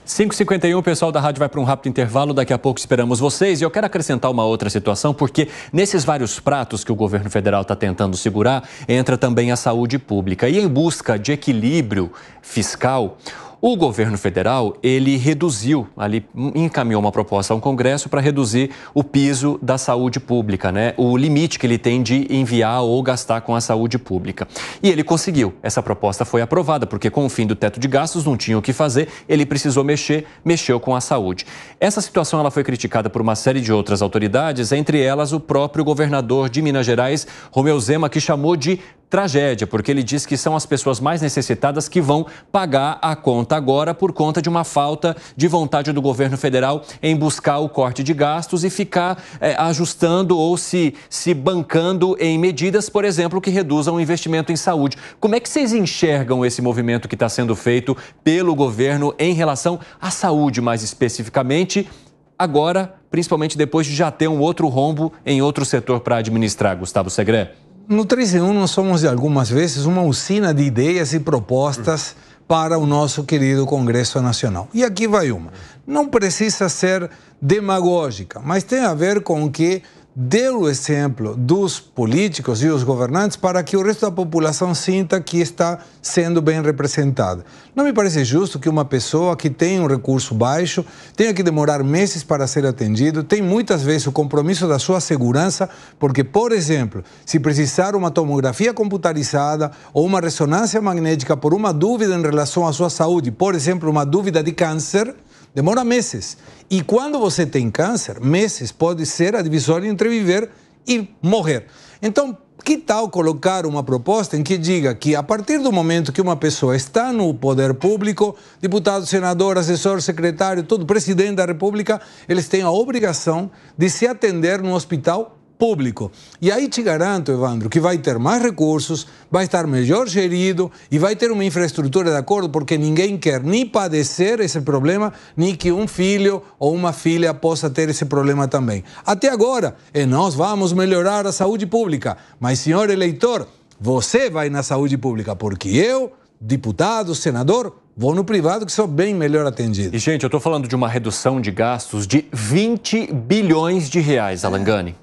5h51, o pessoal da rádio vai para um rápido intervalo, daqui a pouco esperamos vocês. E eu quero acrescentar uma outra situação, porque nesses vários pratos que o governo federal está tentando segurar, entra também a saúde pública. E em busca de equilíbrio fiscal, o governo federal, ele encaminhou uma proposta ao Congresso para reduzir o piso da saúde pública, né? O limite que ele tem de enviar ou gastar com a saúde pública. E ele conseguiu. Essa proposta foi aprovada, porque com o fim do teto de gastos não tinha o que fazer, ele precisou mexeu com a saúde. Essa situação ela foi criticada por uma série de outras autoridades, entre elas o próprio governador de Minas Gerais, Romeu Zema, que chamou de tragédia, porque ele diz que são as pessoas mais necessitadas que vão pagar a conta agora por conta de uma falta de vontade do governo federal em buscar o corte de gastos e ficar ajustando ou se bancando em medidas, por exemplo, que reduzam o investimento em saúde. Como é que vocês enxergam esse movimento que está sendo feito pelo governo em relação à saúde, mais especificamente, agora, principalmente depois de já ter um outro rombo em outro setor para administrar, Gustavo Segré? No 3 em 1, nós somos, algumas vezes, uma usina de ideias e propostas para o nosso querido Congresso Nacional. E aqui vai uma. Não precisa ser demagógica, mas tem a ver com que deu o exemplo dos políticos e os governantes para que o resto da população sinta que está sendo bem representada. Não me parece justo que uma pessoa que tem um recurso baixo tenha que demorar meses para ser atendido, tem muitas vezes o compromisso da sua segurança, porque, por exemplo, se precisar uma tomografia computarizada ou uma ressonância magnética por uma dúvida em relação à sua saúde, por exemplo, uma dúvida de câncer, demora meses. E quando você tem câncer, meses pode ser a divisória entre viver e morrer. Então, que tal colocar uma proposta em que diga que a partir do momento que uma pessoa está no poder público, deputado, senador, assessor, secretário, todo presidente da República, eles têm a obrigação de se atender no hospital público. E aí te garanto, Evandro, que vai ter mais recursos, vai estar melhor gerido e vai ter uma infraestrutura de acordo, porque ninguém quer nem padecer esse problema, nem que um filho ou uma filha possa ter esse problema também. Até agora, nós vamos melhorar a saúde pública, mas, senhor eleitor, você vai na saúde pública, porque eu, deputado, senador, vou no privado que sou bem melhor atendido. E, gente, eu estou falando de uma redução de gastos de 20 bilhões de reais, Alan Gani.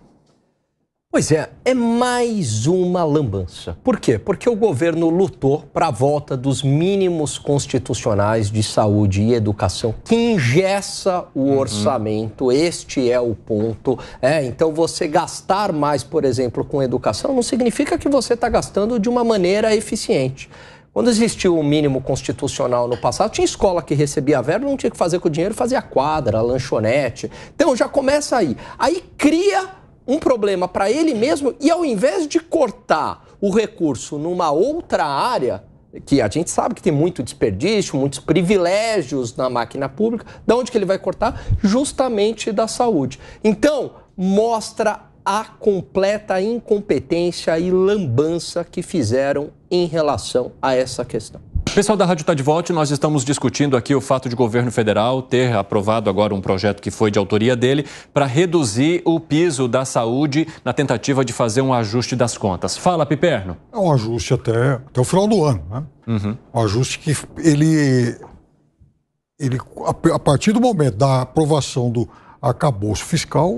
Pois é mais uma lambança. Por quê? Porque o governo lutou para a volta dos mínimos constitucionais de saúde e educação, que engessa o orçamento. Este é o ponto. Então, você gastar mais, por exemplo, com educação, não significa que você está gastando de uma maneira eficiente. Quando existiu o mínimo constitucional no passado, tinha escola que recebia verba, não tinha que fazer com o dinheiro, fazia quadra, lanchonete. Então, já começa aí. Aí cria um problema para ele mesmo e, ao invés de cortar o recurso numa outra área, que a gente sabe que tem muito desperdício, muitos privilégios na máquina pública, de onde que ele vai cortar? Justamente da saúde. Então, mostra a completa incompetência e lambança que fizeram em relação a essa questão. O pessoal da Rádio está de volta e nós estamos discutindo aqui o fato de o governo federal ter aprovado agora um projeto que foi de autoria dele para reduzir o piso da saúde na tentativa de fazer um ajuste das contas. Fala, Piperno. É um ajuste até o final do ano, né? Um ajuste que ele, a partir do momento da aprovação do arcabouço fiscal,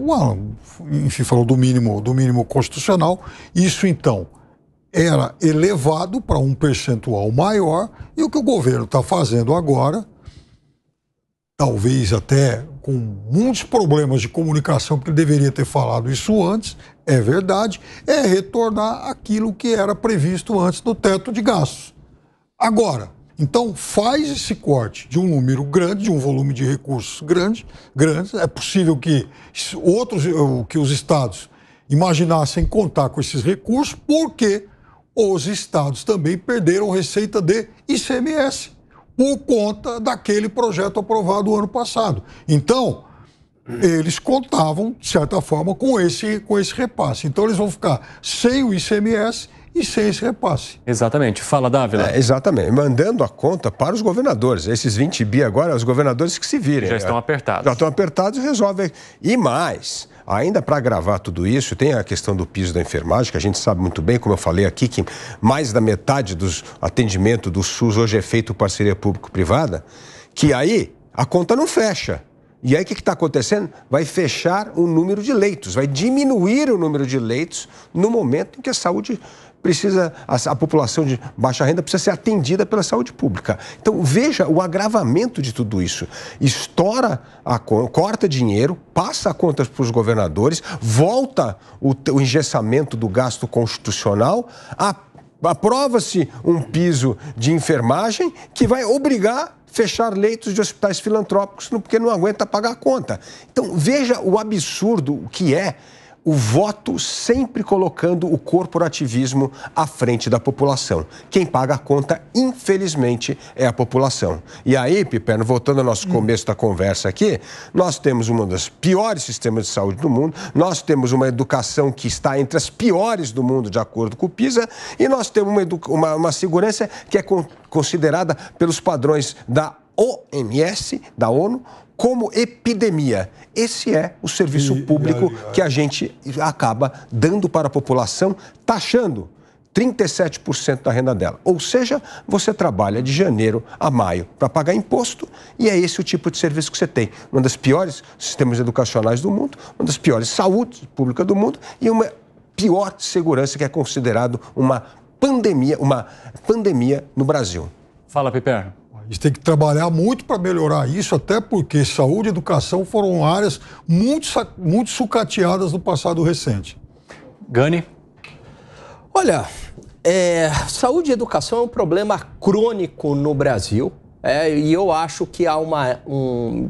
enfim, falou do mínimo constitucional, isso então era elevado para um percentual maior, e o que o governo está fazendo agora, talvez até com muitos problemas de comunicação, porque ele deveria ter falado isso antes, é verdade, é retornar aquilo que era previsto antes do teto de gastos. Agora, então faz esse corte de um número grande, de um volume de recursos grande, é possível que os estados imaginassem contar com esses recursos, porque os estados também perderam receita de ICMS por conta daquele projeto aprovado no ano passado. Então, eles contavam, de certa forma, com esse repasse. Então, eles vão ficar sem o ICMS e sem esse repasse. Exatamente. Fala, Dávila. Exatamente. Mandando a conta para os governadores. Esses 20 bi agora, os governadores que se virem. Já estão apertados. Já estão apertados e resolvem. E mais, ainda para agravar tudo isso, tem a questão do piso da enfermagem, que a gente sabe muito bem, como eu falei aqui, que mais da metade dos atendimentos do SUS hoje é feito parceria público-privada, que aí a conta não fecha. E aí o que está acontecendo? Vai fechar o número de leitos, vai diminuir o número de leitos no momento em que a saúde precisa, a população de baixa renda precisa ser atendida pela saúde pública. Então veja o agravamento de tudo isso. Estoura a conta, corta dinheiro, passa a conta para os governadores, volta o engessamento do gasto constitucional, aprova-se um piso de enfermagem que vai obrigar fechar leitos de hospitais filantrópicos porque não aguenta pagar a conta. Então, veja o absurdo que é o voto sempre colocando o corporativismo à frente da população. Quem paga a conta, infelizmente, é a população. E aí, Piperno, voltando ao nosso começo da conversa aqui, nós temos um dos piores sistemas de saúde do mundo, nós temos uma educação que está entre as piores do mundo, de acordo com o PISA, e nós temos uma segurança que é considerada pelos padrões da OMS, da ONU, como epidemia. Esse é o serviço público que a gente acaba dando para a população, taxando 37% da renda dela. Ou seja, você trabalha de janeiro a maio para pagar imposto e é esse o tipo de serviço que você tem. Um dos piores sistemas educacionais do mundo, uma das piores saúde pública do mundo e uma pior segurança que é considerado uma pandemia no Brasil. Fala, Piperno. A gente tem que trabalhar muito para melhorar isso, até porque saúde e educação foram áreas muito sucateadas no passado recente. Gani? Olha, saúde e educação é um problema crônico no Brasil. E eu acho que há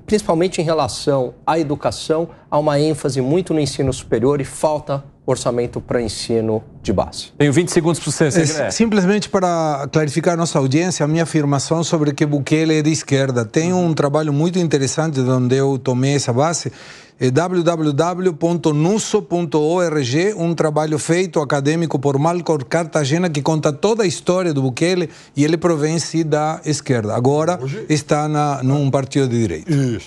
principalmente em relação à educação, há uma ênfase muito no ensino superior e falta orçamento para ensino de base. Tenho 20 segundos para você. Simplesmente para clarificar a nossa audiência, a minha afirmação sobre que Bukele é de esquerda. Tem um trabalho muito interessante onde eu tomei essa base, www.nuso.org, um trabalho feito acadêmico por Malcom Cartagena que conta toda a história do Bukele e ele provém-se da esquerda. Agora está num partido de direita. Isso.